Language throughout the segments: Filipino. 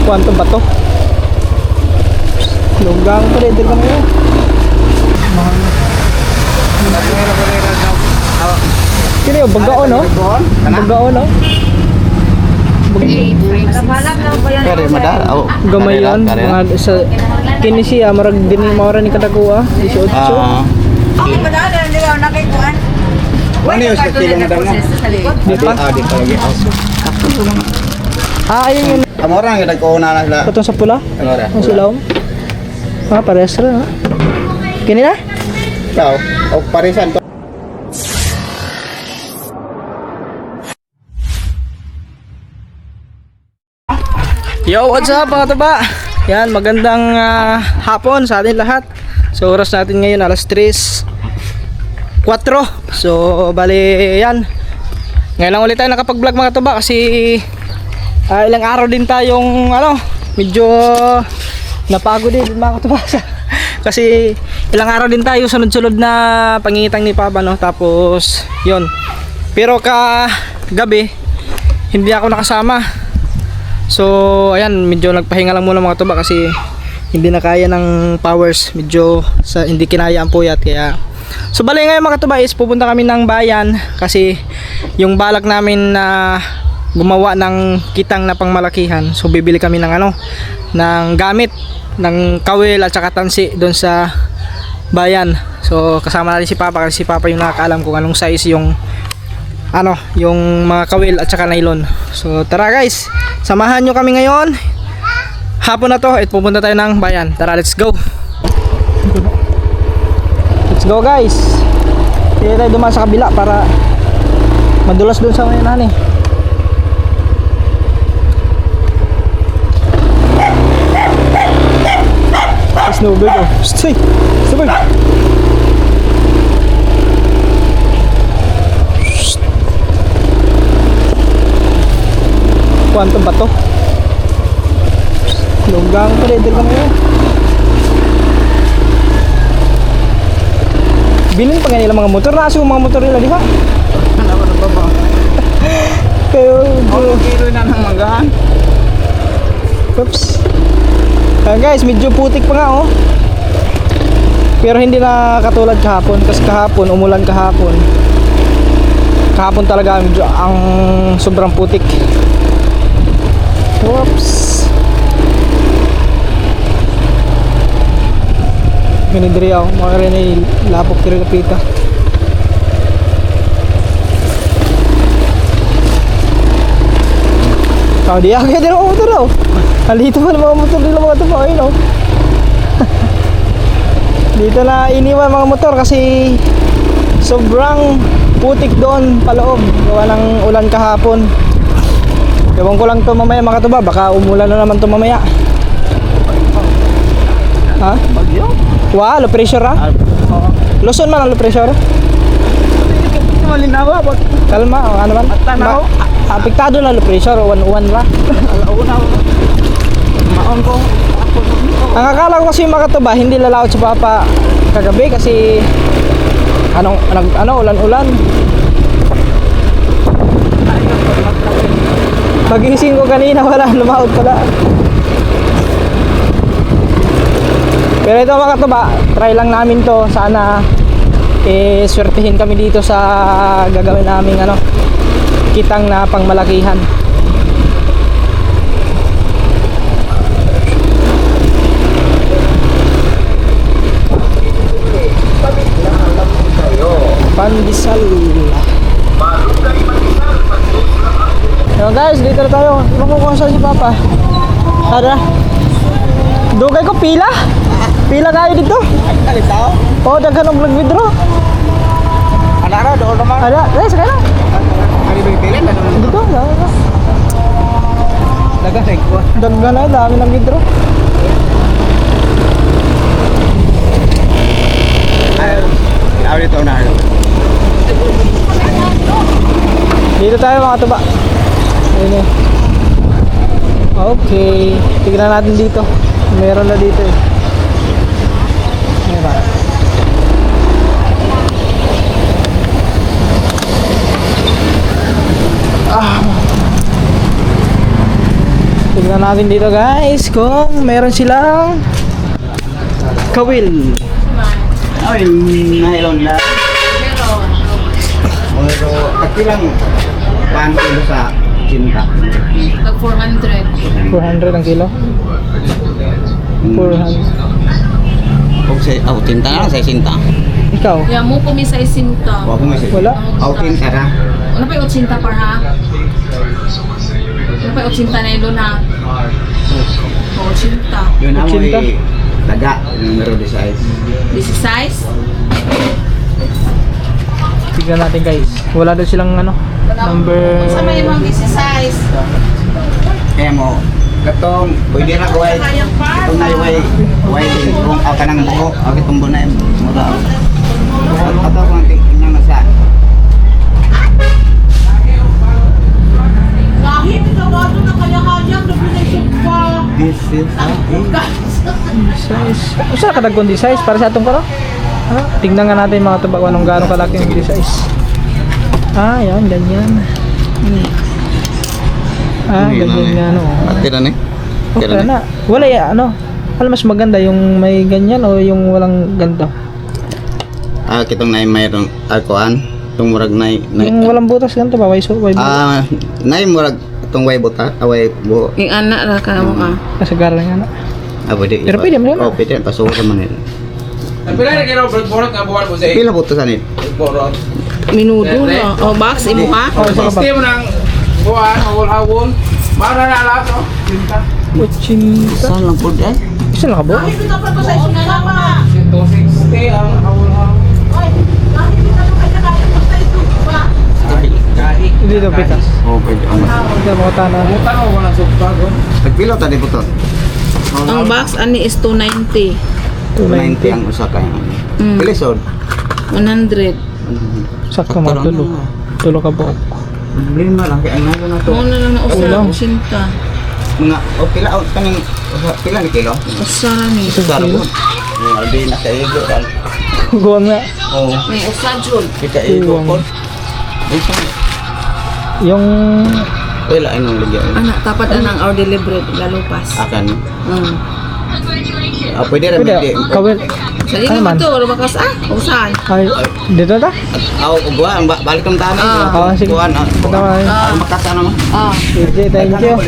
Kuwanto ba to? Lunggang pa rin ka ngayon. Kini yung bagao no? Bagao no? Kaya madal. Gamay yan. Mga sa kini siya marag din mawara ni kadakuha. 18. Ang madala nila nakikuan. Ano yung sa kilong dang na? Di pa? Di pa lagi. Ayun yun. Amora nga nagkuuna na sila. Katong sa pula? Amora. Ang silaw? Pares rin ha? Kini na? Ciao. O parisan to. Yo, what's up mga taba? Yan, magandang hapon sa atin lahat. So, oras natin ngayon alas 3:04. So, bali yan. Ngayon lang ulit tayo nakapag-vlog mga taba kasi ilang araw din tayong medyo napagod din mga taba. Kasi ilang araw din tayo sunod-sunod na pangingitang ni Papa no. Tapos, yon. Pero gabi hindi ako nakasama. So ayan, medyo nagpahinga lang muna mga tuba kasi hindi na kaya ng powers, medyo hindi kinaya ang puyat kaya. So bali ngayon mga tuba is pupunta kami ng bayan kasi yung balak namin na gumawa ng kitang na pangmalakihan. So bibili kami ng ng gamit ng kawil at saka tansi doon sa bayan. So kasama natin si Papa kasi si Papa yung nakakaalam kung anong size yung yung mga kawil at saka nylon. So tara guys, samahan nyo kami ngayon hapon na to at pupunta tayo ng bayan. Tara, let's go. Let's go guys. Hindi tayo dumaan sa kabila para madulas dun sa mayanan eh. Snowbird oh. Stay. Stay. Kuwanto ba to? Lunggang pa rin ka ngayon. Bilin pa ganila mga motor. Nasa yung mga motor nila, di ba? Ano na baba? Kayo, Kilo na ng magahan. oops. Guys, medyo putik pa nga oh. Pero hindi na katulad kahapon. Kasi kahapon, umulan kahapon. Kahapon talaga medyo ang sobrang putik. Whoops. Ganun diri ako, mga rin ay lapok diri kapita. Kau di ako diri mga motor daw. Halito pa ng mga motor nila mga tupa, ayun oh. Dito na iniwan mga motor kasi sobrang putik doon paloob. Gawa ng ulan kahapon. Ewan ko lang to mamaya mga tuba, baka umulan na naman to mamaya. Ha? Bagyo? Low pressure ha? Oo. Luzon man ang low pressure? Malinawa ba? Kalma, ano man? Tanaw? Apektado na low pressure, 1-1 la. Alauna. Maon ko. Ang akala ko kasi mga tuba, hindi lalaot si Papa kagabi kasi ulan-ulan. Pagising ko kanina wala, lumaot pala. Pero ito mga tuba, try lang namin to. Sana swertihin kami dito sa gagawin naming kitang na pangmalakihan. Pandesal. So guys, dito na tayo. Iba ko kung saan si Papa. Tara. Dugay ko pila. Pila kayo dito. Kalit tao? Oh, daghan ng vlog video. Anara, doon naman. Ada, sakay na. Ano ba yung pilin? Dito, Nagasay ko. daghan na, dami ng video. Ay, dito na. Dito tayo mga tuba. Ayun eh. Okay, tignan natin dito. Meron na dito eh. Meron. Tignan natin dito guys kung meron silang kawil. Ay, nylon na. Pero, kakilang paano kilo sa cinta? Tag 400. 400 ang kilo. 400. Kung sa, tinta na lang sa cinta. Ikaw? Ya mo kumi sa isinta. Huwag mo may Wala. Tinta na. Ano pa yung 80 par ha? Ano pa yung 80 na ilo na? O 80. Yun na mo Cinta? taga, numero de size. This is size? Tignan natin guys. Wala daw silang ano, number... Sa may mga this is size. Kaya mo, katong, pwede na gawin. Itong na yung din. Kung ka ng buko, ako tumbo na yung mura. Ato kung tingnan na sa. Kahit ito wato na kaya-kaya, definition pa. This is Size. Usa ka dagkon di size para sa atong karo? Ha? Tingnan nga natin mga tubag anong gaano kalaki ang di size. Ah, yan ganyan. Ah, ganyan nga no. Tira na Okay na. Wala ya ano. Alam mas maganda yung may ganyan o yung walang ganito. Kitong na mayroong alkoan. Itong murag na Yung walang butas ganito ba? Waiso, way butas. na murag itong way buta, way buo. Yung anak ra ka mo ka. Kasagara lang yan. Pwede. Pero pwede mo yun. Oh, pwede. Pasuko sa manila. Pila na kayo borot nga buwan po sa Pila buto sa nit? borot. Minudo na. O box, imo ka? Oh, isa ka ba? System ng buwan, hawol-hawol. Mara na lahat oh. Tinta. Kutsinta. Saan lang po dyan? Isa lang ka ba? 160 ang hawol-hawol. Kahit. Hindi daw pitas. Oh, pwede. Hindi mga tanan. Utang o walang sugpag oh. Nagpila tadi po to? Ang box ani is 290. 290 ang usa ka. Mm. Pila sod? 100. Sakto mga tulo. Tulo ka buok. Lima lang kaya ano na to. Mo na lang na Ulo. usa 80. Mga pila kaning pila ni kilo? Usa ra ni. Saro po. Yung aldi na sa iyo kan. Guwang nga. Oh, May usa jud. kita iyo po. Isa. Yung Pila anong lagyan? Anak tapat anang our delivery lalo pas. Akan. Pwede rin pwede. hindi. Kawil. Sali Ano man? naman to, bakas usan. Ay, dito ta? Buwan, balik ng tanay. Ah, sige. Buwan. Bye. Makasa naman. Sige, thank you.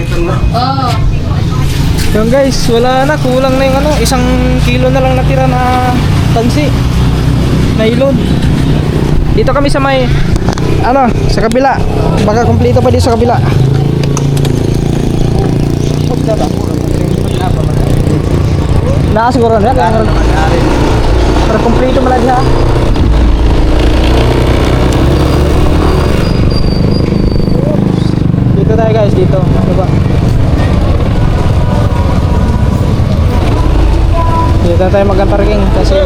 Oh. Yung guys, wala na. Kulang na yung ano. 1 kilo na lang natira na tansi. Nailon. Dito kami sa may ano, sa kabila. Baka kumpleto pa dito sa kabila. Siguro na. Para kumpleto mo lang siya. Dito tayo guys, dito. Ano ba? Dito tayo mag-parking kasi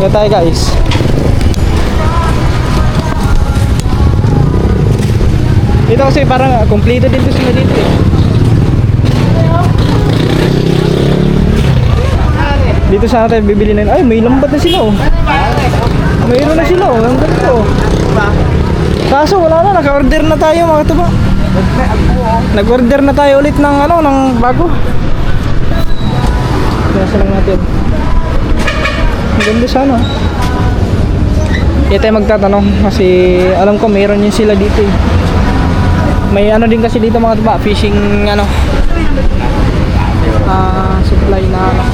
dito tayo guys. Dito kasi parang kompleto din to sila dito eh. Dito sana tayo bibili na. Ay, may lambat na sila oh. Mayroon na sila oh. Ang ganda oh. Kaso wala na, naka-order na tayo mga tuba. Nag-order na tayo ulit ng ano, ng bago. Nasa lang natin. Ang ganda sana. Kaya tayo magtatanong kasi alam ko mayroon yun sila dito eh. May ano din kasi dito mga tuba, fishing ano. Supply na ano.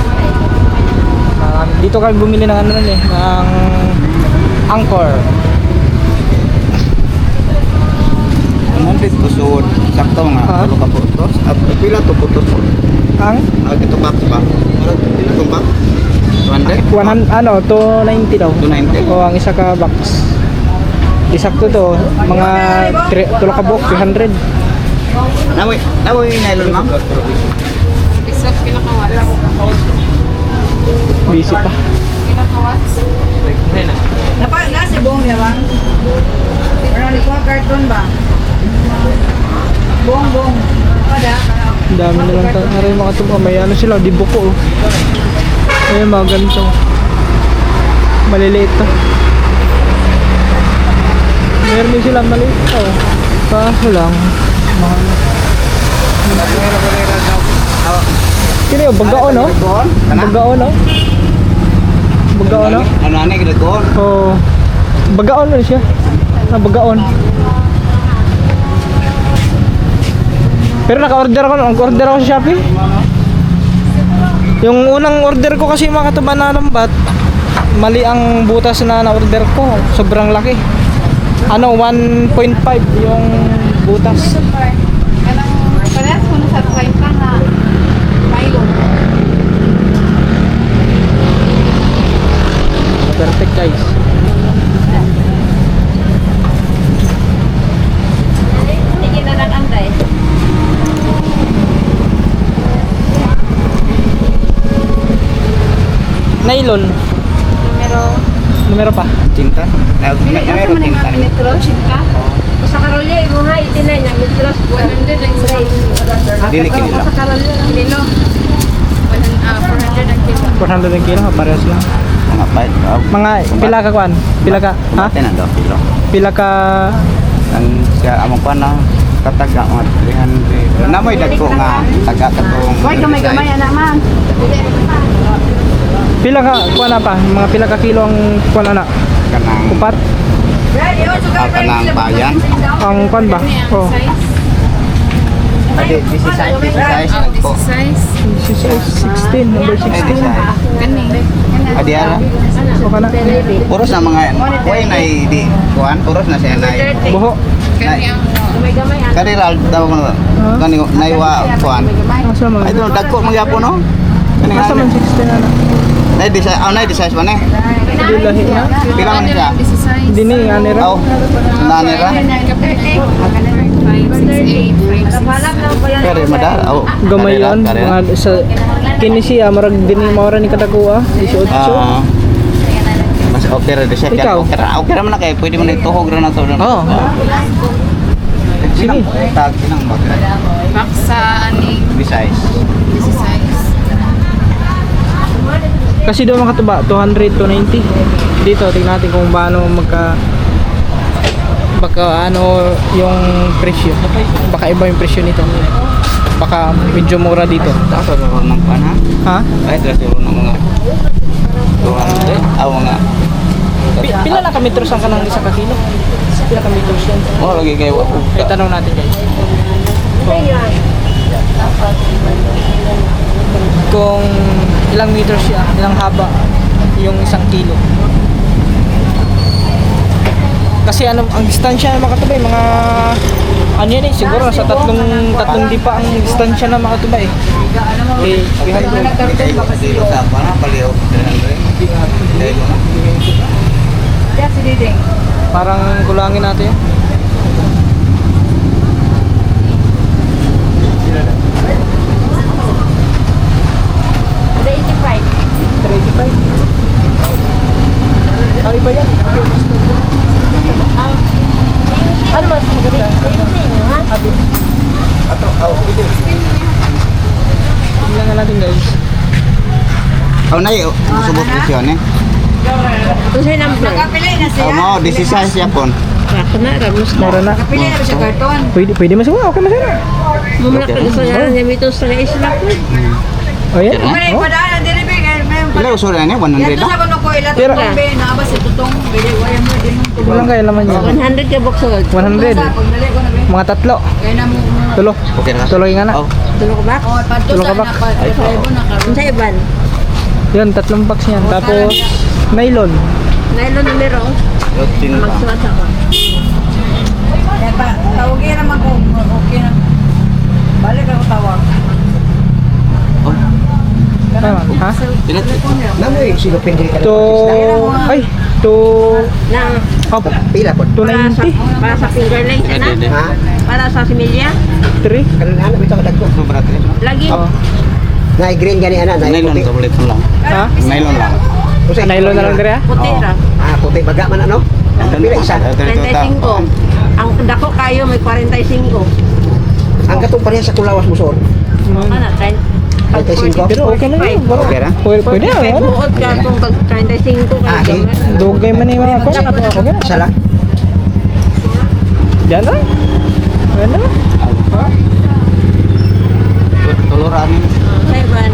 Dito kami bumili ng ano nun eh, ng Anchor. Ang dito suod. Sakto nga. Tulo ka putos. At pila to putos po. Ang Ito box ba? Pila itong box? 200? 100, ano, 290 daw. 290? O ang isa ka box. Isakto to, mga tulo ka buok, 300. Nawoy nylon ma'am? Isa pinakawas. Busy pa. Pinakawas. Dapat na si Bong ya bang? Ano ni ko carton ba? Bong. Ada. Ang dami na lang tayo. Aray mga tuba, may ano sila, di buko oh. Ayun, mga ganito. Maliliit to. Meron din silang maliit to. Kaso lang, mahal. Kini yung bagao, no? Bagao, no? Bagao, no? Ano na ginagoon? Oo. Bagaon na siya. Bagaon. Pero naka-order ako sa Shopee. Yung unang order ko kasi mga katuban na lambat, mali ang butas na na-order ko. Sobrang laki. Ano, 1.5 yung butas. Parehas ko na sa try pa na Milo. Perfect guys. Hindi na nag-antay. Nylon. Numero pa. Tinta? Meron tinta. Metros, ka? Sa karolya, ibo nga, itinay na metros, 100 ang size. Dili kinila. Sa karolya, ang kilo. 400 ang kilo. 400 ang kilo, parehas lang. Mga pahit. Mga pila ka kuan? Pila ka? Ha? Kumate na daw. Kilo. Pila ka? Ang siya among pa na kataga mga 300. Namoy dagko nga taga katong. Hoy, gamay-gamay, anak man. Pila ka kuan na pa? Mga pila ka kilo ang kuan ana? Kanang Upat? kanang bayan. Ang kuan ba? Oh. Adi, this is size ko. 16, number 16. Adi ara. O kana? Puros na mga way na di kuan, puros na siya na. Buho. Gamay-gamay, anak. Kaniral daw mo. Kani naiwa kuan. Asa man? Ay do dagko magyapon no. Kani Asa man 16 ana? Nay di sa nay di size man eh. Di lahi na. Pila man siya? Di ni ani ra. Aw. Nanira. Kare madar. Aw. Gamay yon. Mga sa kini siya marag dinhi maura ni kadakuha. 18. Ah. Mas okay ra di siya. Ikaw? Okay ra man na kay pwede man ituhog ra na to. Oo. Sige. Tag kinang bagay. Baksa, aning, Di size. size. Kasi doon mga katuba, 200 to 90. Dito, tingnan natin kung paano baka ano yung presyo. Baka iba yung presyo nito. Baka medyo mura dito. Tapos ro nang kuan ha. Ha? Ay dra ro nang mga 200. Aw nga. Pila na ka metros ang kanang isa ka kilo? Pila ka metros yan? Mo lagi kay wa. Ay, tanong natin guys. Kung ilang meters siya, ilang haba yung 1 kilo. Kasi ano, ang distansya ng mga katubay, mga ano yan eh, siguro nasa tatlong dipa ang distansya ng mga katubay. Okay, 300. Dilo sa para paliw 300. Dilo na. Yes, si Diding. Parang kulangin natin. The 85. 385. Ay ba yan? Ano mas maganda? Ayun sa inyo, ha? Ato aw ito. Tingnan nga natin guys. Aw nay subot presyon eh. Ito sa'yo number. Nakapili na Aw mo di size siya pon. Ako na, ramos na. Mura na. Nakapili na ba siya karton? Pwede masama, okay masama. Mumulak ka gusto niya, namitos sa isla ko. Oh yan? May Oh. padaan, dili ba? Pila usura ni 100 Yan to na. sa kuno ko ilat Pero- ng be, naaba si tutong, bili wala mo din ng tubo. Walang kaya laman yan. 100 ka box agad. 100. Pagdali ko na be. Mga tatlo. Kaya na mo. Tulo. Okay na. Tuloy nga na. Aw. Tulo ko ba? Oh, padto Tulo ka sa ba? nakadribo na karon. Sa iban. Yan, 3 box yan. Tapos, nylon. Nylon numero. Tinta. Magsuot ako. Kaya pa, tawagin naman ko. Okay na. Balik ako tawag. Ha? Namoy sila pindi ka. Ay, to, Na, oh, Pila po. 290. para sa fingerling, na? Ha? Para sa similya. 3. Kanan ana bitaw dagko sobra tres. Lagi. Oh. Na green gani ana na Nylon puti. tablet lang. Ha? Nylon lang. Usay Nylon na lang dire ha? Puti ra. Ah, puti baga man ano? Pila isa. 35. Ang dako kayo may 45. Ang katong pareha sa kulawas mo son. Ano, 35. Pero okay na yun. Okay ra? Pwede na. May Ano? buot ka kung tag 35 ka. Dugay man yung mga kwan. Okay na. Isa lang. Diyan lang. Okay na. Tuluran ni. Okay, ban.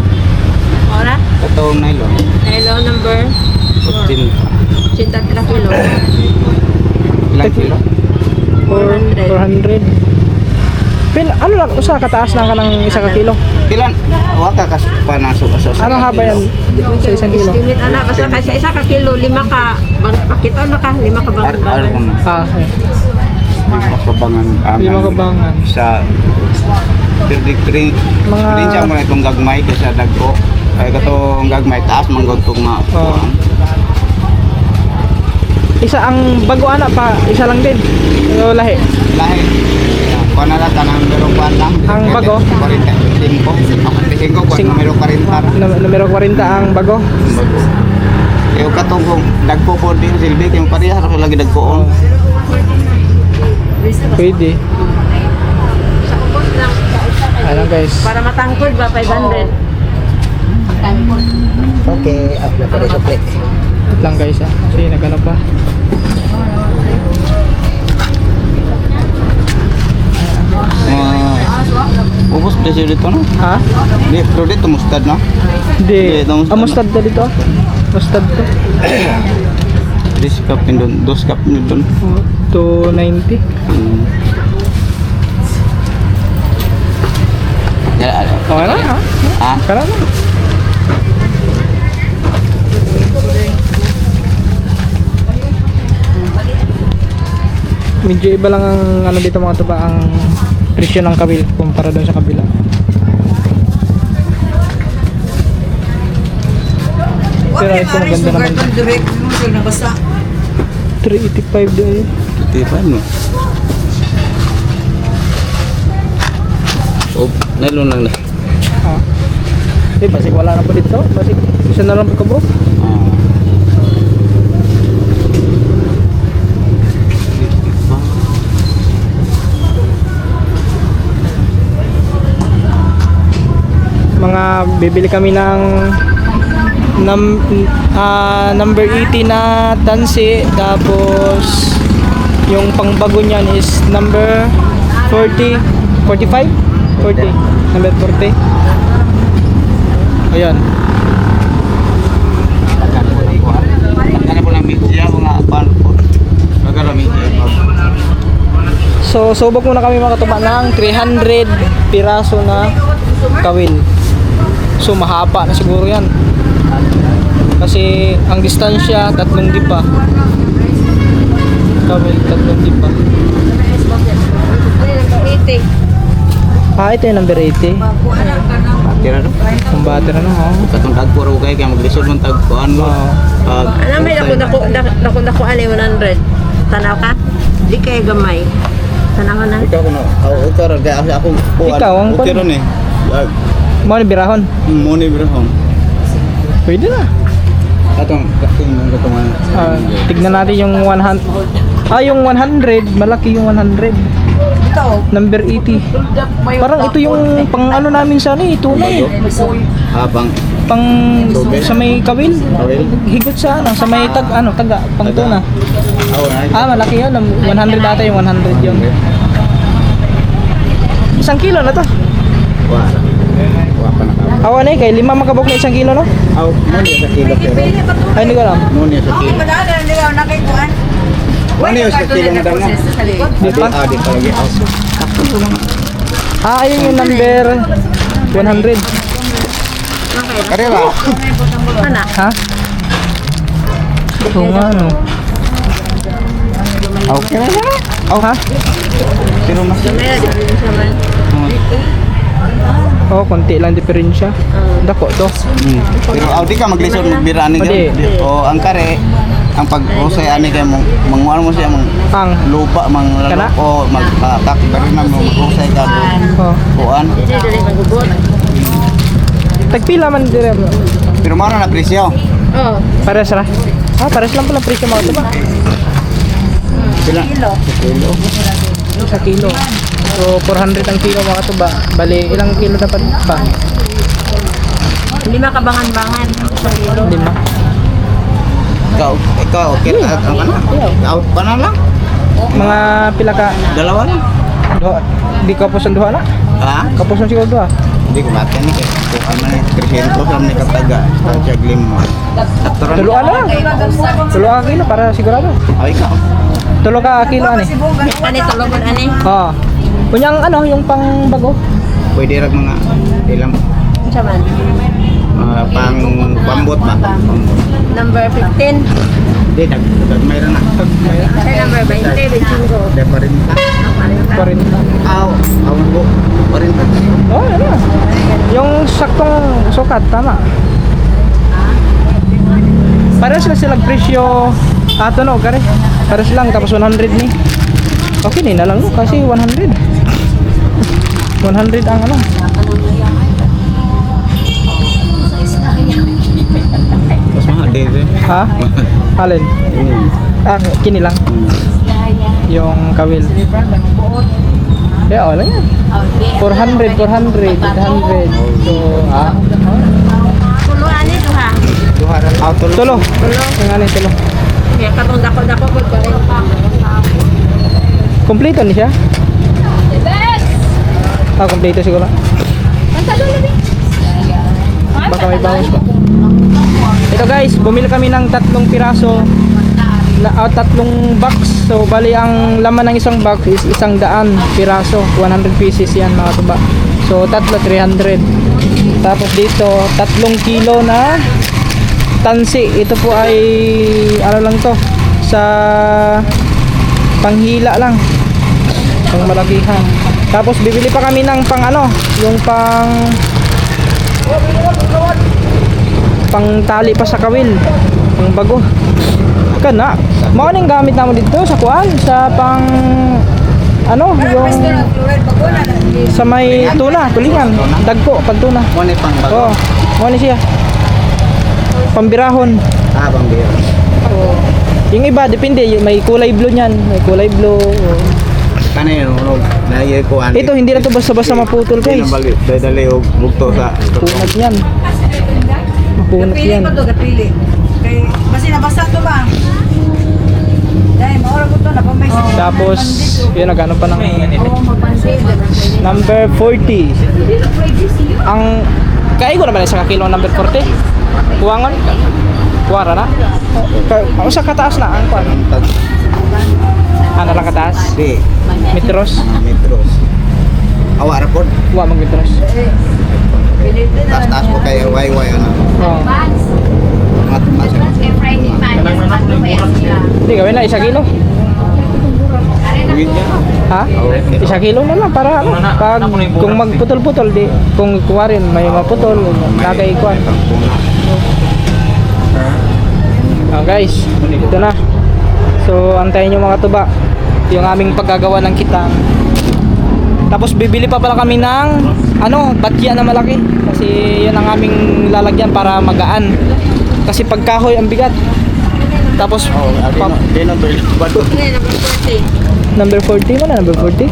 Ora? Katong nylon. Hello, number 15. 83 kilo. Ilang kilo? 400. Pin, ano lang, usa kataas lang ka ng 1 kilo. Pilan? Wa ka kas panasok aso. Ano haba yan sa 1 kilo? Estimate ana basta kasi 1 ka kilo 5 ka. Pakita na ka 5 ka Ar bangan. ko na. Ah, okay. Lima kabangan. Lima kabangan. Sa 33. Mga- Din siya mo na itong gagmay kasi dagko. Ay katong gagmay taas manggod tong mga Oo. Isa ang bago ana pa, isa lang din. Yung lahi. lahi. Kuha na lang kanang numero 1 lang. Ang bago? 45. 45 kuha Sing- numero 40. Numero 40 ang bago. Bago. Yung katong kung dagko po din silbi kayong pareha ra lagi dagko. Pwede. Ano guys? Para matangkod ba 500? Okay, up na pala sa plate. Wait lang guys ah. Kasi nagano pa. Ubos presyo dito no? Ha? Di, pero dito mustad no? Hindi. Hindi, ito mustard Ah, mustard na dito. Mustard to. 3 cup din doon, 2 cup din doon. 290. Okay na ha? Ah, Kala na. Medyo iba lang ang ano dito mga tuba ang presyo ng kabil kumpara doon sa kabila. Pero ito maganda naman. 385 doon. hindi pa no? Oh, nylon lang na. Ah. Eh, basig wala na po dito. Basig isa na lang po kabro. Mga bibili kami ng number 80 na tansi, tapos yung pangbago niyan is number 40, 45, 40, number 40. Ayan. Ano po lang media ko nga apal po. Magkano media po. So, subok muna kami mga katuba ng 300 piraso na kawil. So, mahaba na siguro yan. Kasi, ang distansya, 3 dipa. Kawil, 3 dipa. 80. Ah, ito yung number 80. Tira no? Ang battery na, oh. Katong dagko raw kay kaya maglisod ng tagkuan mo. Oo. Ano may dako ani 100. Tanaw ka? Di kay gamay. Tanaw na. Ikaw kuno. Ikaw ra kaya ako kuan. Ikaw, ang kuan. Tira ni. Mo ni birahon. Money bro. Pwede na. Katong katong Ah, tignan natin yung 100. Ah, yung 100, malaki yung 100. Number 80. Parang ito yung pang ano namin sa ano, tunay. habang Pang sa may kawil. Kawil? Higot sa ano, sa may taga, pang tuna. Ah, malaki yun. 100 ata yung 100 yun. 1 kilo na to. wa pa na ka. Awan eh, kay 5 makabok na 1 kilo no? Aw, money sa kilo pero. Ay, hindi ko alam. Money sa kilo. Money sa kilo na daw na. Di pa? Di pa lagi. Ah, ayun yung number 100. Karela. Ana. Ha? Oo nga no. Okay na na. Oh, ha? Pero mas May di siya man. Oh, konti lang diferensya. Dako to. Pero di ka maglisod magbiraan ni Pwede. O ang kare ang pag-usay ani kay manguan mo siya Ang. lupa mang Kana? o magpatak pero na mo usay ka Oh. kuan. Di dili magubot. Tagpila man dire. Pero mao na presyo. Oh. Pares ra. Ah, pares lang pala presyo mga ito ba? Sila. Kilo. 1 kilo. So, 400 ang kilo mga ito ba? Bali, ilang kilo dapat pa? Lima kabangan-bangan. Isang kilo. 5. Ikaw, okay, ano ka na? Out pa na lang? Mga pila ka? Dalawa lang. Duha. Di kapos ang duha na? Ha? Kapos ang siguro duha. Hindi ko mati ni kay kung ano ni 300 lang ni kataga sa limo. Sakto Tulo ran. ano? Tulo ka kilo para sigurado. Ay ka. Tulo ka kilo ani. Ani tulogon ani. Oo. Kunyang ano, yung pang bago. Pwede rag mga ilang Unsa man? pang pambot ba? Number 15. Di mayroon na. Sa number 20, 25. Di pa rin ta. Pa rin. Aw, awan ko. Pa rin ta. Oh, ano. Yung saktong sukat, tama. Para sila presyo ato no, kare. Para lang tapos 100 ni. Okay ni na lang no, kasi 100. 100 ang ano. Mas mahal din. Ha? Alin? Ah, kini lang. Yung kawil. Yeah, wala yan. 400, 800. So, Tulo ani duha. Duha ra aw tulo. tulo. Yung ano yung tulo. Kaya katong dako-dako ko pa rin. Kompleto ni siya? Ah, kompleto siguro. Baka may bawas pa. Ito guys, bumili kami ng 3 piraso na 3 box. So bali ang laman ng isang box is 100 piraso, 100 pieces yan mga tuba. So 300. Tapos dito 3 kilo na tansi. Ito po ay ano lang to, sa panghila lang, pang malakihan. Tapos bibili pa kami ng pang ano, yung pang tali pa sa kawil, pang bago kana mao ning gamit namo dito sa kuan, sa pang ano, yung sa may tuna, tulingan, dagko pag tuna. Mo ni pang bago. Oh, mao ni siya pambirahon. Ah, bang biyo. Oh. Yung iba depende, may kulay blue niyan, may kulay blue. Oh. Kanay no lagi ko ani. Ito hindi na to basta-basta maputol guys. Dali og bugto sa Punat yan. Mapunat Kapili yan. ko to, kapili. Kay basi nabasa to ba? Dai maura ko to na pa may. Tapos, yun nagano pa ng Magpansin. number 40. Ang kaya ko naman sa kilo number 40. Kuwangan. Kuwara na. Ako sa kataas na ang kuwan. Ano lang kataas? Di Metros. metros. Awa ra pod. Kuwa mag metros. Taas mo kay way ano. Oh. Mas Hindi gawin na 1 kilo. Ha? Okay. 1 kilo na lang para ano, pag kung magputol-putol di, kung kuwarin may maputol, lagay kuwan. Ah guys, ito na. So antayin nyo mga tuba yung aming paggagawa ng kitang. Tapos bibili pa pala kami ng ano, batya na malaki. Kasi yan ang aming lalagyan para magaan. Kasi pag kahoy ang bigat. Tapos Dino bato. number 40 mo na, number 40.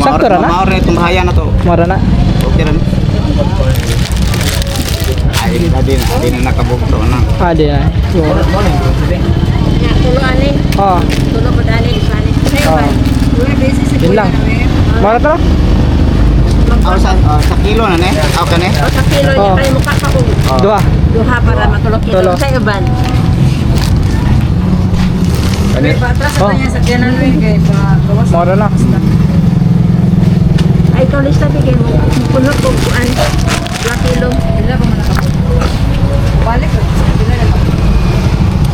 Sakto ra na? Mamaor na itong bahaya na to. Mara na. Okay rin. Ay, di na nakabukto na. Ah, di na. Tulo ani. Oh, Tulo ko dali ani. oh. Yun lang. Mara to? Sa kilo na ne? Aw ka ne? O sa kilo Oh. niya kay mukha pa ko. Dua. Duha para matulog Tulo. kilo sa iban. Kani? Patras Oh. niya sa tiyanan mo kay pa gawas. Mara na. Ay tulis na bigay mo. Puno ko kuan. 2 kilo. Ila ba man nakapon? Balik ko.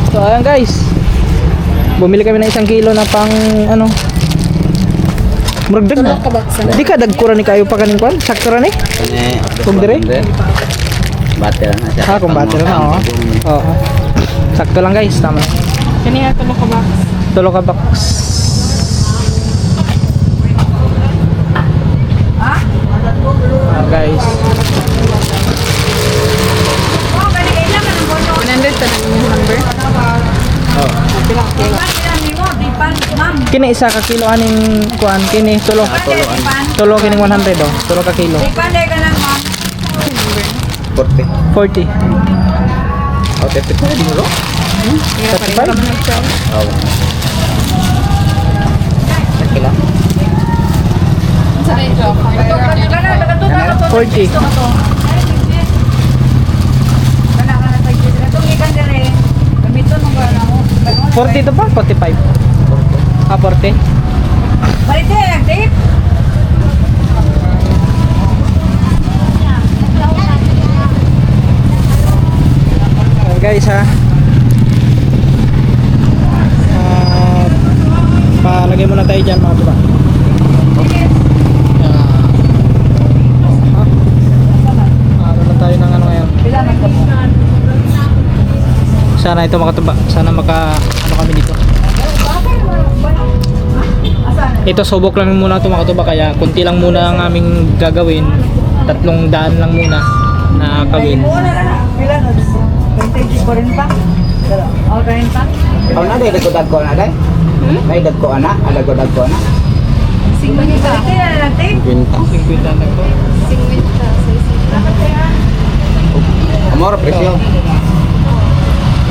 So ayan guys. Bumili kami ng 1 kilo na pang ano. Murag na. Di ka dagkura ni kayo pa kaning kwan? Sakto ra ni? Kani. Kung dire? Bater na siya. Ah, kung bater na oh. Oo. Sakto lang guys, tama. Kaniya tulo ka box. Tulo ka box. Ah, guys. Oh, kani ila man ang bono. 100 ta nang number. Oh. Kini isa ka kilo aning kuan, kini tulo. Tulo kining 100 oh. Tulo ka kilo. Ipande ka lang ma'am. 40. 40. Oh, 35 mo ro? 35? Oo. Sige lang. 40. Ano 40 to pa? 45? Ah, 40? Balik din, Dave. Ayan guys ha. Palagay muna tayo dyan mga diba. Ano na tayo ng ano ngayon. Bilangan ka mo. Sana ito makatuba. Sana ano kami dito. Ito subok lang muna ito makatuba. Kaya kunti lang muna ang aming gagawin. 3 daan lang muna na kawin. Bilangan. 20 pa rin pa. O, 30. Oh, na day dagko na day. May dagko ana, dagko na. Balik din na lang, Dave. Kwenta. 50 na to. Amor presyo.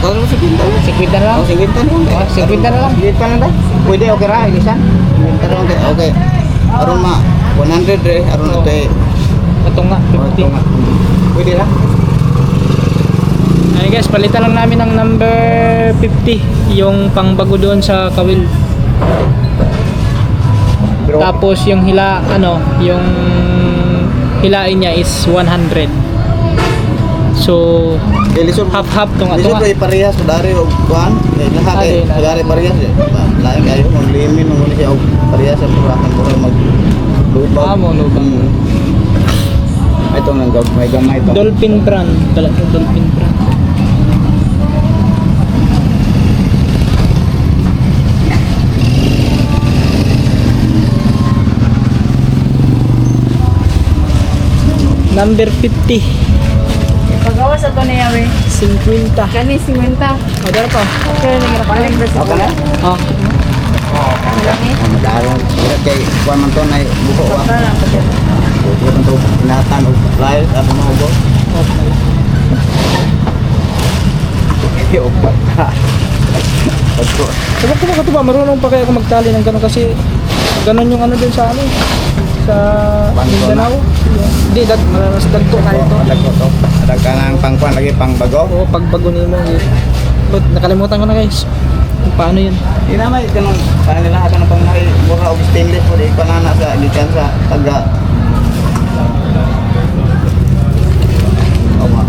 Kalau mo 50. 50 na lang. Oh, 50 na lang. 50 na lang. 50 na lang. Pwede okay ra, ilisan. 50 na lang. Okay. Aron ma 100 re, aron ate. Ito nga, 50. Pwede ra. Ay guys, palitan lang namin ng number 50. Yung pangbago doon sa kawil. Pero Tapos yung yung hilain niya is 100. So, ilisod half-half to nga. Lisod kay parehas dari og kuan. Lahat kay dari parehas. Lain kayo mo limin mo ni og parehas sa purakan mo mag lubag. Ah, mo lubag. Ito nang may gamay to. Dolphin brand. Talaga Dolphin brand. Number 50. Pagawa sa to niya, we. 50. Kani, 50. O, dara pa. Kaya nang napalig ba sa Okay na? Oh. Madaron. Kay kuan man to na buko wa. Buko man to pinatan og flyers at mo go. Yo. Pagko. Sabak ko makatuba, marunong pa kaya ako magtali ng gano'n kasi gano'n yung ano din sa amin. Sa Mindanao. Hindi, mas dagto na ito. Dagko to. Dagka nang pangkuan lagi pang bago. Oo, pagbago nimo. But nakalimutan ko na guys. Kung paano yun. Di na may kanang kanila ato ng pangmay mura og stainless po di panana sa gikan sa taga. Oma.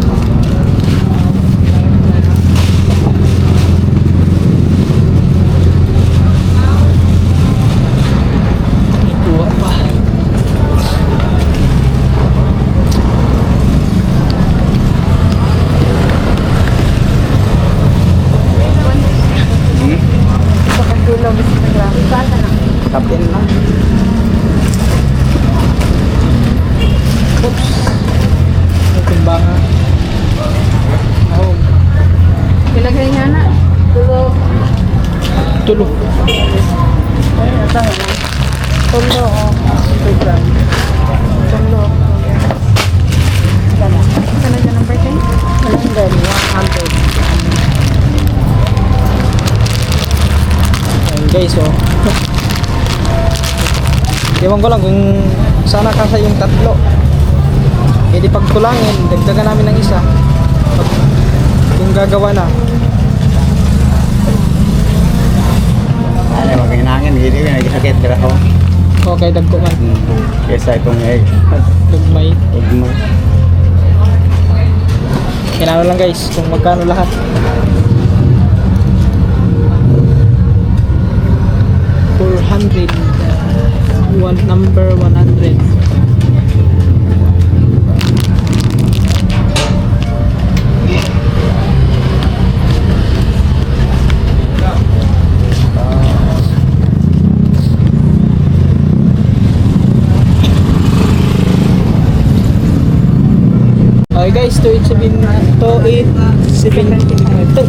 Ikuha pa. Kapten na. Oops. May timbangan. Oh, Pilagay nga na. Tulo. tulo. Ay, asa nga na. Tulo, o. Tulo. Tulo. Sana. Sana dyan ang birthday? 100. Ayun guys, oh. Ewan ko lang kung sana kasi yung 3. Hindi pagkulangin, dagdagan namin ng isa. Kung gagawa na. Ano maghinangin gini nga sakit dira ko. Okay, dagko man. Kesa itong Dugmay. ugmo. Kinano lang guys, kung magkano lahat. Number 100. Okay guys, 287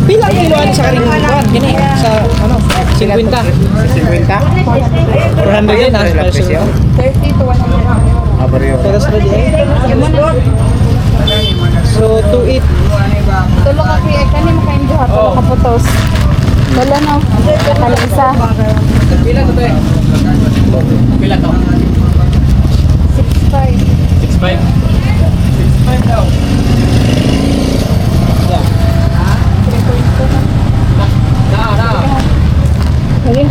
pila kiloan sa karing kuan kini sa ano 50 50. 400 din ha para sa 30 to 100. Abaryo. pero sa ready So, 2.8. Tulo ka kaya kani makainjo ha tulo ka putos. Wala na. Kani isa. Pila to te? Pila to? 6.5. 6.5. 6.5 daw. Na. Kani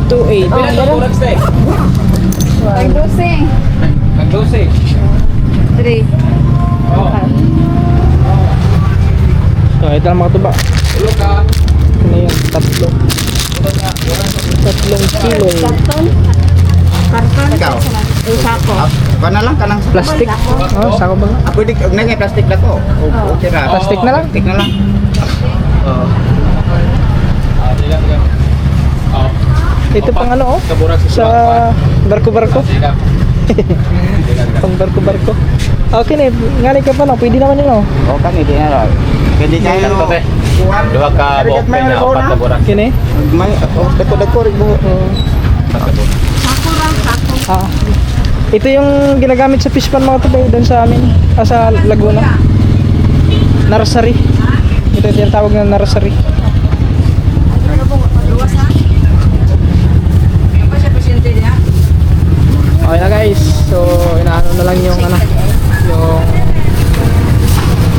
2.8. Pila to kurang ste? Pagdosing. Nag-12. 3. Oh. So, ito lang mga tuba. Ulo ka. Ano yan? 3 kilo. Karton. Karton. Ikaw? Sako. Kana lang kanang Plastic. Oh, sako ba? pwede na nga plastic na to. Okay ra. Plastic na lang? Plastic na lang. Oo. Diga. Oh. Ito pang ano oh. Kaburag Sa barko-barko. Diga. Pang barko-barko. Okay na, ngaling ka pa lang. Pwede naman yun oh. O kani di na ra. Pwede kayo. Ito te. Duha ka buhok pe niya, upat ka burag. Kini? May dako rig mo. Upat ka burag. Ah. Ito yung ginagamit sa fish pond mga tubay doon sa amin. Sa Laguna. Nursery. Ito yung tinatawag na nursery. Okay na guys. So, inaano na lang yung ano, yung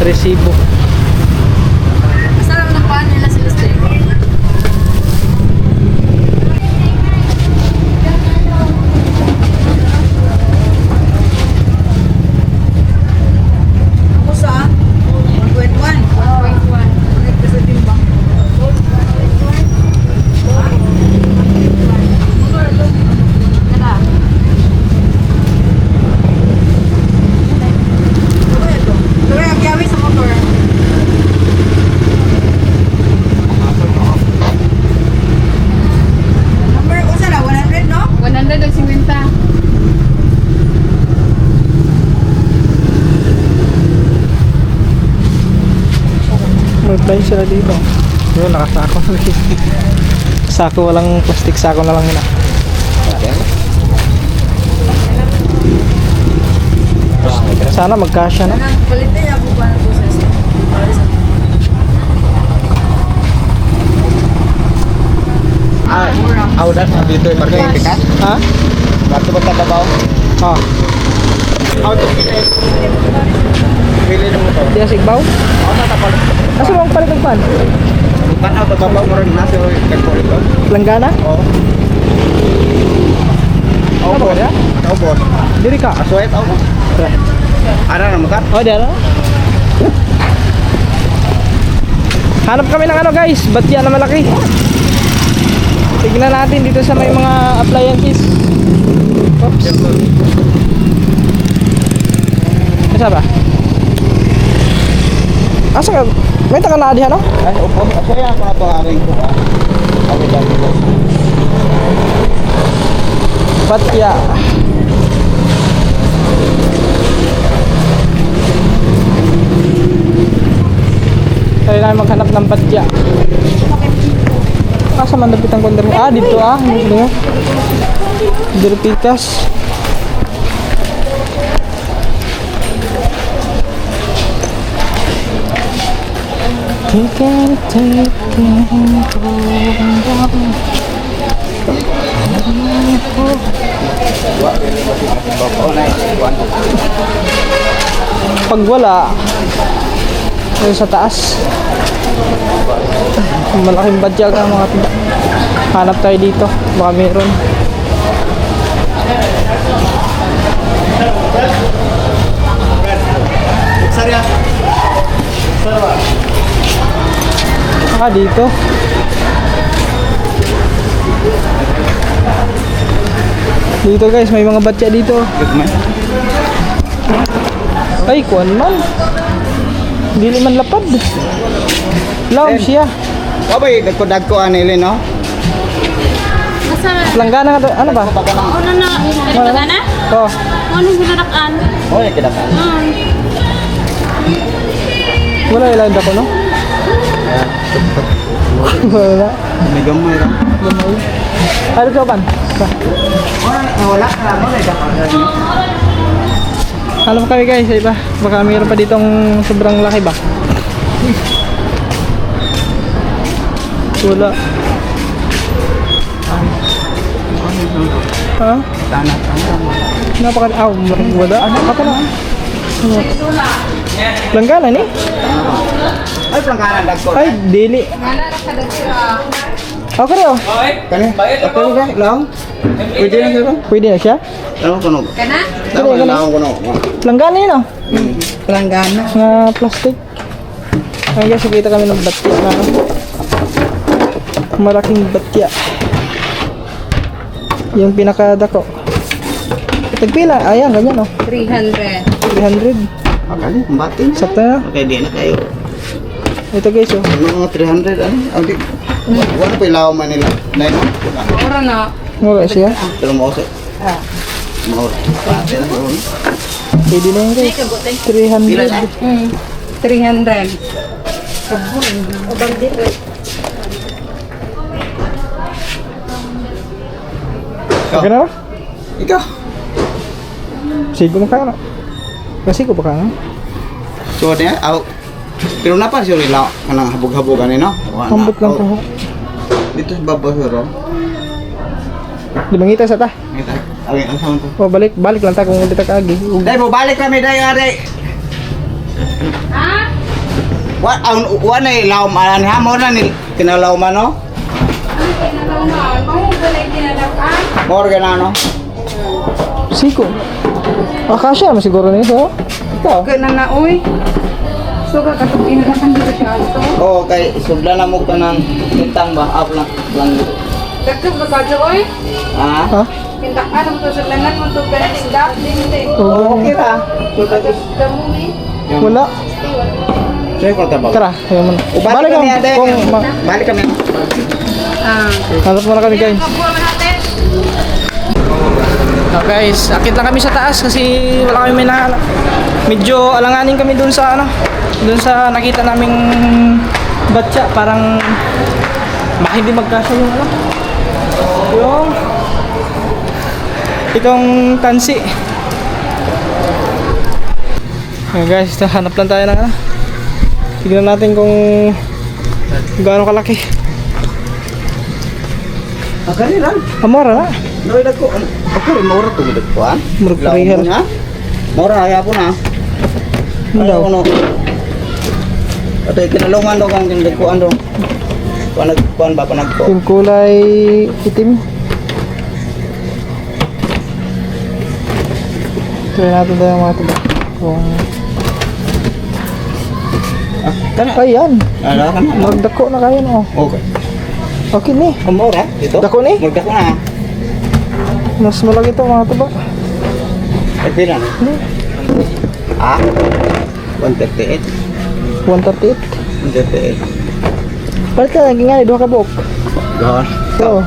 resibo. Masarap na paan nila sila steak. Ako sa 1.1. 1.1. Kasi timbang. Tuloy ang yawi sa motor. Number, usa na, 100, no? 150. Mag-blind sila dito. Yun, nakasako. Sako, walang plastic sako na lang yun ah. Sana magkasya na. Nang balite ako pa na po sa steak. Audas na dito barko ipikas. Ha? Barko ba tabaw? Ah. Auto kini. Pili na mo to. Diya sigbaw? Ano ta pala? Asa mo ang palit ng pan? Bukan auto tabaw mo rin nasa kagpo ito. Langgana? Oo. Ano ba dia? Ako boss. Diri ka? Aswet ako. Ara na mo ka? Oh, diya na. Hanap kami ng ano guys, batya na malaki. Tignan natin dito sa may mga appliances. Oops. Asa ba? Asa ka? May taka na diha no? Ay, upo. Aswet ako na to aring ko. Ako dali ko. Batya. Try namin maghanap ng batya. Asa man dapit ang konter mo? Ah, dito ah. Dito. Dito pikas. Pag wala, yun sa taas. Malaking badya ka mga tida. Hanap tayo dito. Baka meron. Ah, dito. Dito guys, may mga batya dito. Ay, kuwan man. Dili man lapad. Laom siya. Abay, dagko anili no. Langgana nga to. Ano ba? Ano na? Langgana? Oh. Ano yung pinadakan? Oh, ya kita kan. Wala ilan ako no? Wala. May gamay ra. Gamay. Ano ka ban? Wala ka mo na dapat. Alam kami guys, sa iba. Baka mayroon pa ditong sobrang laki ba? Wala. Ha? Tanah. Napaka... wala. Apa na? Langganan eh? Ay, pelanggaran dagko. Ay, dili. Okay rin oh. Kani? Ako ba? Lang? Pwede na sir? Pwede na siya? Ano ko no? Kana? Tama na ako no. Langganan yun oh. Langgana. Nga plastic. Ay guys, nakita kami ng batya na malaking batya. Yung pinakadako. Tagpila, ayan, ganyan oh. 300. 300. Akali, kumbatin. Sakto na. Okay, di na kayo. Ito guys oh. Ano mga 300 ano? Ang di. Wala pa ilaw man nila. Dahil no? Ora na. Wala siya. Pero mo sa. Mo. Pati na ko. Pwede na yun guys. 300. 300. Okay na ba? Ikaw. Sigo mo kaya na. Kasi ko ba kaya na? So niya, aw. Pero napa siya ilaw kanang habog-habogan ni no? Ambot lang ko. Dito sa baba sir. Limangita sa ta. Kita. Ay, ang sound ko. O balik lang ta kung hindi ta kaagi. Dai mo balik kami dai ari. Ha? Wa na ilaw man ha mo na ni kinalaw man no? Ang kinalaman. Mahubulay kinalaman. More na no? Sigo. Akasya mo siguro nito. Ikaw. Kana na oy. So ka katupin na kan dito siya ito. Oh, kay sudla na mo ka ng bintang ba? Up lang dito. Dagdag ba ka oy? Ha? Ha? Pintak ano to sa lanan mo to pero sindap din. Oh, okay ra. So dati. Damo ni. Wala. Saya ko tabag. Tara, ayaw mo na. Balik kami ade. kung Balik kami. Ah. hanap mo na kami guys. Kuha man natin. Guys, akit lang kami sa taas kasi wala kami may nahanap. Medyo alanganin kami dun sa ano, dun sa nakita naming batya, parang baka hindi magkasya yung ano. Yung itong tansi. Ayan guys, hanap lang tayo ng ano. Tignan natin kung gaano kalaki. Akali lang. Amora na. Noy dako. Ako rin mura to gid ko ah. Murag parehas. Mura ya po na. Ano? Ano? Ato kinalungan do kang gindikuan do. Kuan ba panagko. Yung kulay itim. Try natin tayo mga tuba. Kung... Kana. Ayan. Ano kana? Magdako na kayo no. Okay. Okay ni. Mura dito. Dako ni? Mura dako na. Mas malaki ito mga tuba. Ay pila na. Ah. 138. 138. 138. Palit ka lagi nga, 2 ka buok. Gawon. Oo.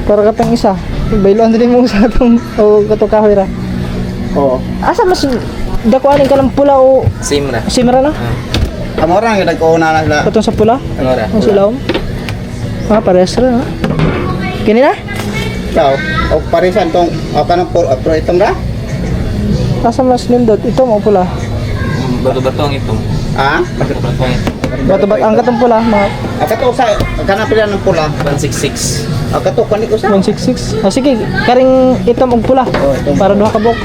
Para katang isa. Bailuan din mo sa itong o katong kahoy ra. Oo. Asa mas dakuanin ka ng pula o Simra. simra na? Amora nga dagko na sila. Katong sa pula? Amora. Ang silawom? Ah, parehas rin ha? Kini na? Ikaw, o parisan tong o kanang pro itom ra? Asa mas nindot? Ito mo pula. Bato-bato ang itong. Ah? Bato-bato ang itong. Bato ba ang katong pula? Mga Akato sa kanang pila ng pula. 166. Akato kaniko sa. 166. Ah, sige, karing itom og pula. Oh, itom. Para 2 ka buok.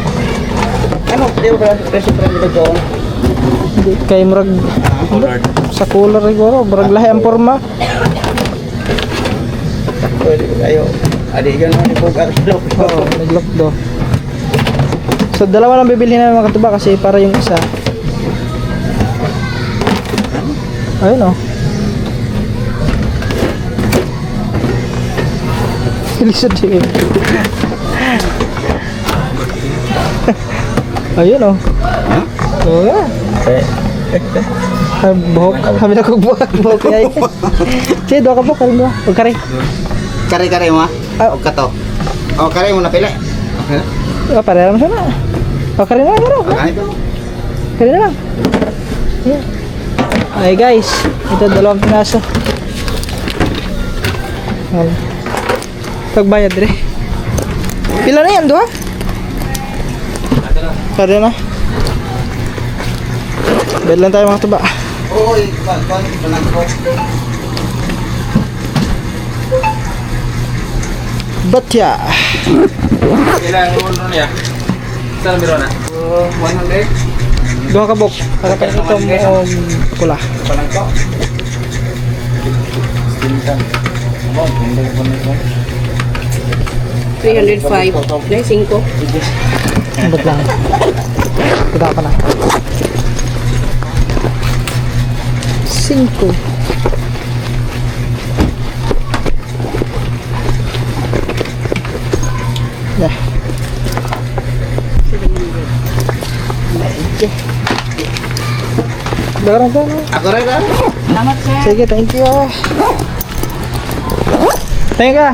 Ano, di ba presyo dito ko? Hindi kay murag Colored. sa color siguro, murag lahi ang forma. Pwede ko kayo. Adi ganun ni bugar lo. Oo, nag-lock do. So dalawa lang bibilhin namin mga katuba kasi para yung isa. Ayun oh. Lisod eh. Ayun oh. Oh yeah. Ay, buhok. Kami na kong buhok. Buhok kaya. Sige, 2 ka buhok. Karin mo. Huwag kari. Kare-kare mo. Ah. O kato. O kare mo na pila. Okay. Oh, pareha naman sana. Oh, kari na lang. Kari. Ganito. Kari na lang. Yeah. Ay guys, ito 2 pinaso. Ayan. Pagbayad rin. Pila na yan, 2? Pwede na. Bed lang tayo mga tuba. Oo, ito lang ko. Batya. Ilang ulo niya? Saan biro na? 100. Duha ka bok. Para pa ito pula. Ito lang ko. Stintan. Oh, hindi ko na ito. 305. Dahil 5. Ambot lang. Kita pa na. 5. Yeah. Darang ka na. Ako rin ka? Salamat, sir. Sige, thank you. Thank you.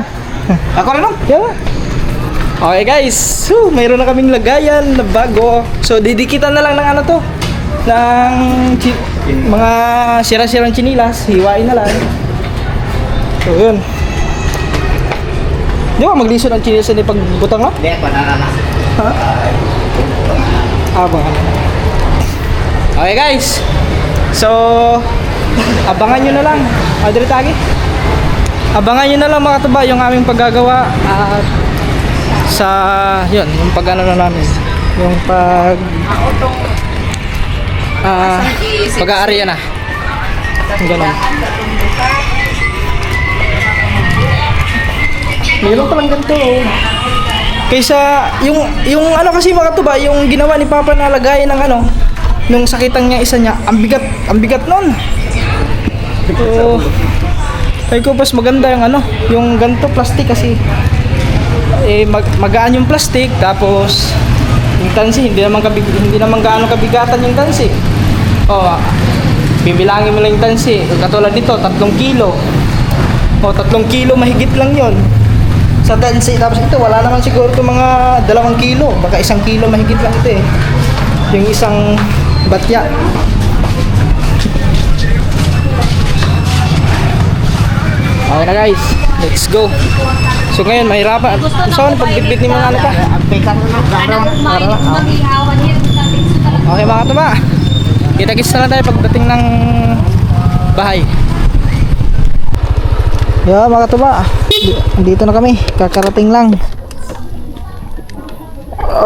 Ako rin lang. Yeah. Okay guys, mayroon na kaming lagayan na bago. So didikitan na lang ng ano to, ng mga sira-sirang chinilas, hiwain na lang. So yun. Di ba maglisod ang chinilas na pagbutang no? Hindi, banana na. Ha? Abangan. Okay guys, so abangan nyo na lang. Adri Tagi. Abangan nyo na lang mga tuba yung aming paggagawa at sa yun, yung pag-ano na namin, yung pag-aarya na yung ganun. Meron palang ganito kaysa yung ano kasi mga tuba, yung ginawa ni Papa na lagayan ng ano nung sakitan niya isa niya, ang bigat nun. So ay ko pas maganda yung ano, yung ganito plastic kasi magaan yung plastic, tapos yung tansi hindi naman gaano kabigatan yung tansi. Oh, bibilangin mo lang yung tansi. Katulad nito, 3 kilo. Oh, 3 kilo mahigit lang yon sa tansi. Tapos ito wala naman siguro ito mga 2 kilo, baka 1 kilo mahigit lang ito eh. Yung isang batya. Okay na guys, let's go. So ngayon mahirapan. Saan pagbitbit ni mga ano pa? Okay mga tuba, kita-kits na lang tayo pagdating ng bahay. Yeah mga tuba, dito na kami, kakarating lang.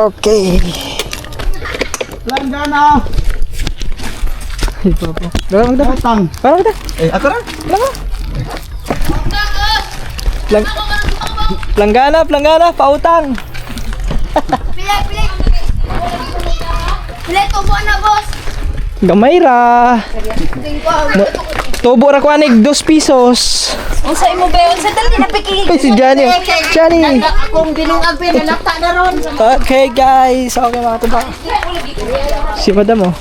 Okay. Langgana. Parang magda. Parang magda. Ako rin. Planggana, pautang. Pilay tubo na, boss. Gamay ra. Tubo ra ko anig 2 pesos. Unsa imo ba? Unsa dali na piki? Ay, si Johnny. Johnny. Akong ginungag pinalakta na ron. Okay guys, okay mga tuba. Si madam oh.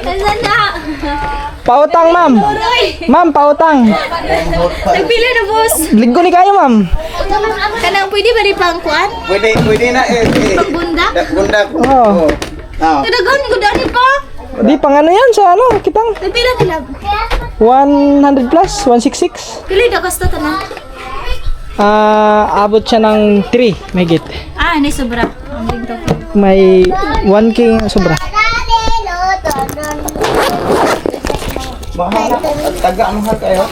Nasaan na? Pautang ma'am. Ma'am, pautang. Nagpila na, boss. Linggo ni kayo ma'am. Kanang pwede ba di pangkuan? Pwede na Pagbunda? Bunda. Oo. Kadagan ko dani pa. Di pang ano yan sa ano, kitang Nagpila pila. 100 plus, 166. Pila da kasta tanan? Abot siya ng 3, may git. Ah, ni sobra. Ang bigto. May 1K sobra. Mahal. Taga ano ha kayo?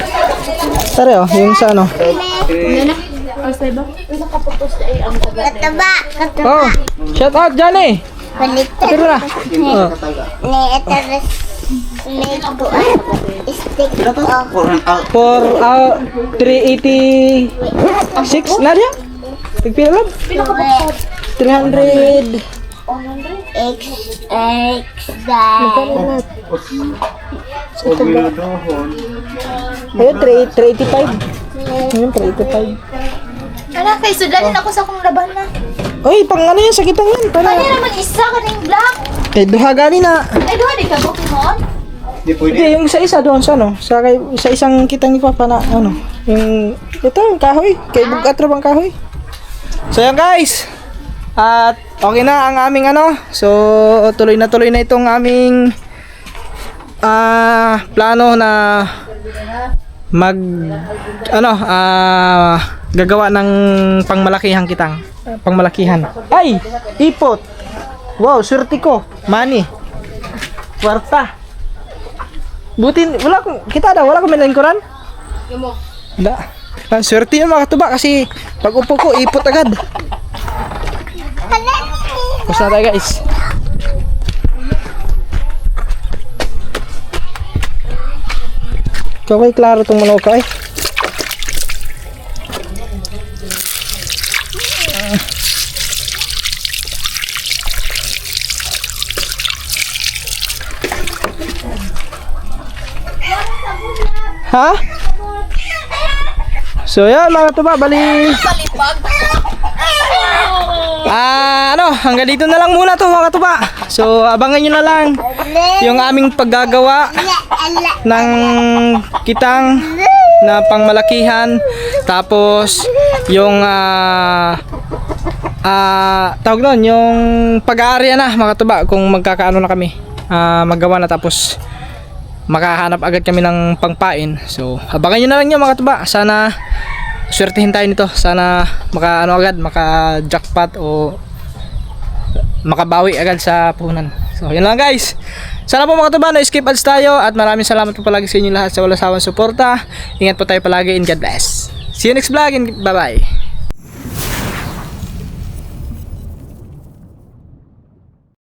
Tara oh, yung sa ano. Ano? Basta ba? Kataba. Oh, shout out Johnny. Balik. Pero na. Oh. Ni etares. Ni kuan. Stick. For 386 na dia. Pagpila lang? 300. X dahil. Ayun, 385. Ayun, 385. Ano kay sudanin ako sa akong laban na. Oy, pang ano yan, sakitan yan. Ano Para. naman isa ka ning black? Eh, duha gani na. Ay duha di ka Pokemon? Di pwede. Hindi, yung isa doon sa ano, sa isang kitang ni Papa na ano, yung ito, yung kahoy, kay Bugatro bang kahoy. So yan guys, at okay na ang aming ano, so tuloy na itong aming plano na gagawa ng pangmalakihang kitang. pangmalakihan. Ay! Ipot! Wow, swerte ko. Money. Kwarta. Butin, wala akong, kita daw, wala akong may lingkuran? Wala. Ang swerte yun mga katuba kasi pag upo ko, ipot agad. Tapos na tayo guys. Ikaw kay klaro itong manok ka eh. Ha? So yan mga katuba, bali hanggang dito na lang muna to mga katuba. So abangan nyo na lang yung aming paggagawa ng kitang na pangmalakihan. Tapos yung tawag doon, yung pag-aarya na mga katuba, kung magkakaano na kami, maggawa na tapos makahanap agad kami ng pangpain. So abangan nyo na lang yun mga katuba. Sana swertihin tayo nito. Sana makaano agad, maka jackpot o makabawi agad sa puhunan. So yun lang guys. Sana po mga katuba na skip ads tayo. At maraming salamat po palagi sa inyo lahat sa walang sawang suporta. Ingat po tayo palagi and God bless. See you next vlog and bye bye.